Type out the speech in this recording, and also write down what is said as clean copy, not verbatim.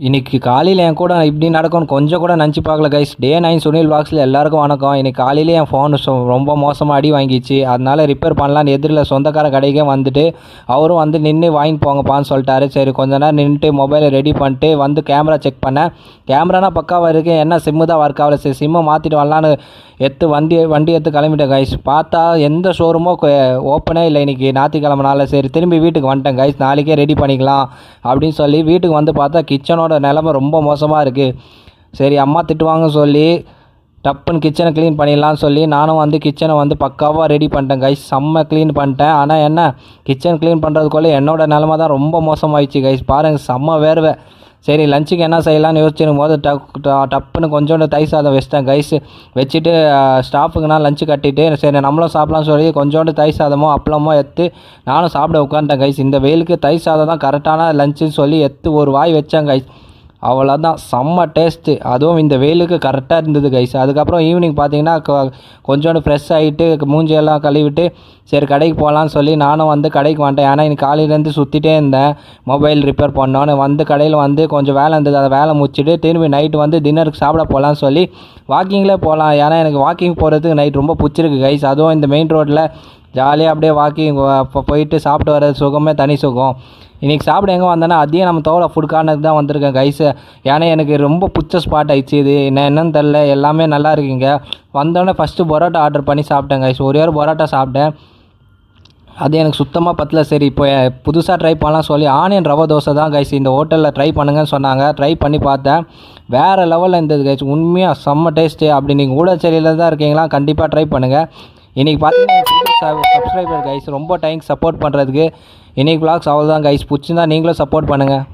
இன்னைக்கு காலையில் என் கூட இப்படி நடக்கும்னு கொஞ்சம் கூட நினச்சி பார்க்கல கைஸ். டே 9 சுனில் விலாக்ஸில் எல்லாருக்கும் வணக்கம். இன்னைக்கு காலையிலே என் ஃபோன் ரொம்ப மோசமாக அடி வாங்கிச்சு. அதனால ரிப்பேர் பண்ணலான்னு எதிரில் சொந்தக்கார கடைக்கே வந்துட்டு அவரும் வந்து நின்று வாங்கிட்டு போங்கப்பான்னு சொல்லிட்டாரு. சரி கொஞ்ச நேரம் நின்றுட்டு மொபைலை ரெடி பண்ணிட்டு வந்து கேமரா செக் பண்ணேன். கேமரானா பக்காவாக இருக்குது, என்ன சிம்மு தான் ஒர்க் ஆகலை. சரி சிம்மை மாற்றிட்டு வரலான்னு வண்டி எடுத்து கிளம்பிட்டேன் கைஸ். பார்த்தா எந்த ஷோரூமோ ஓப்பனே இல்லை இன்றைக்கி ஞாயிற்றுக்கிழமனால. சரி திரும்பி வீட்டுக்கு வந்துட்டேன் கைஸ், நாளைக்கே ரெடி பண்ணிக்கலாம் அப்படின்னு சொல்லி வீட்டுக்கு வந்து பார்த்தா கிச்சனோட நிலைமை ரொம்ப மோசமாக இருக்குது. சரி அம்மா திட்டுவாங்கன்னு சொல்லி டப்புன்னு கிச்சனை க்ளீன் பண்ணிடலான்னு சொல்லி நானும் வந்து கிச்சனை வந்து பக்காவாக ரெடி பண்ணிட்டேன் கைஸ். செம்ம க்ளீன் பண்ணிட்டேன். ஆனால் என்ன கிச்சன் க்ளீன் பண்ணுறதுக்குள்ளே என்னோட நிலமை தான் ரொம்ப மோசமாகிடுச்சு கைஸ். பாருங்கள் செம்ம வேர்வை. சரி லஞ்சுக்கு என்ன செய்யலான்னு யோசிச்சிருக்கும் போது டப்புன்னு கொஞ்சோண்டு தயிர் சாதம் வச்சிட்டேன் கைஸ். வச்சுட்டு ஸ்டாஃபுக்கு நான் லஞ்சு கட்டிட்டு சரி நம்மளும் சாப்பிட்லான்னு சொல்லி கொஞ்சோண்டு தயிர் சாதமோ அப்பளமோ எடுத்து நானும் சாப்பிட உட்காந்துட்டேன் கைஸ். இந்த வெயிலுக்கு தயிர் சாதம் தான் கரெக்டான லஞ்சுன்னு சொல்லி எடுத்து ஒரு வாய் வச்சேன் கைஸ். அவ்வளோதான், செம்ம டேஸ்ட்டு. அதுவும் இந்த வெயிலுக்கு கரெக்டாக இருந்தது கைஸ். அதுக்கப்புறம் ஈவினிங் பார்த்தீங்கன்னா கொஞ்சோண்டு ஃப்ரெஷ் ஆகிட்டு மூஞ்சியெல்லாம் கழுவிட்டு சரி கடைக்கு போகலான்னு சொல்லி நானும் வந்து கடைக்கு வந்துட்டேன். ஏன்னா இன்னைக்கு காலையிலேருந்து சுற்றிட்டே இருந்தேன் மொபைல் ரிப்பேர் பண்ணோன்னு. வந்து கடையில் வந்து கொஞ்சம் வேலை இருந்தது, அதை வேலை முடிச்சுட்டு திரும்பி நைட்டு வந்து டின்னருக்கு சாப்பிட போகலான்னு சொல்லி வாக்கிங்லே போகலாம். ஏன்னா எனக்கு வாக்கிங் போகிறதுக்கு நைட் ரொம்ப பிடிச்சிருக்கு கைஸ். அதுவும் இந்த மெயின் ரோட்டில் ஜாலியாக அப்படியே வாக்கிங் போயிட்டு சாப்பிட்டு வர்றது சுகமே தனி சுகம். இன்றைக்கி சாப்பிட எங்கே வந்தேன்னா அதையும் நம்ம தோலை ஃபுட் கார்னருக்கு தான் வந்திருக்கேன் கைஸு. ஏன்னா எனக்கு ரொம்ப பிடிச்ச ஸ்பாட் ஆயிடுச்சு இது. என்னன்னு தெரில, எல்லாமே நல்லா இருக்குங்க. வந்தோடனே ஃபஸ்ட்டு பரோட்டா ஆர்டர் பண்ணி சாப்பிட்டேன் கைஸ். ஒரே ஒரு பரோட்டா சாப்பிட்டேன், அது எனக்கு சுத்தமாக பத்தல. சரி இப்போ புதுசாக ட்ரை பண்ணலாம் சொல்லி ஆனியன் ரவை தோசை தான் கைஸ் இந்த ஹோட்டலில் ட்ரை பண்ணுங்கன்னு சொன்னாங்க. ட்ரை பண்ணி பார்த்தேன், வேறு லெவலில் இருந்தது கைஸ். உண்மையாக செம்ம டேஸ்ட்டு. அப்படி நீங்கள் ஊடச்சேரியில் தான் இருக்கீங்களா, கண்டிப்பாக ட்ரை பண்ணுங்கள். இன்றைக்கி பார்த்தீங்கன்னா சப்ஸ்கிரைபர் கைஸ், ரொம்ப டைம் சப்போர்ட் பண்ணுறதுக்கு. இன்றைக்கி விலாக்ஸ் அவ்வளோதான் கைஸ். பிடிச்சிருந்தா நீங்களும் சப்போர்ட் பண்ணுங்கள்.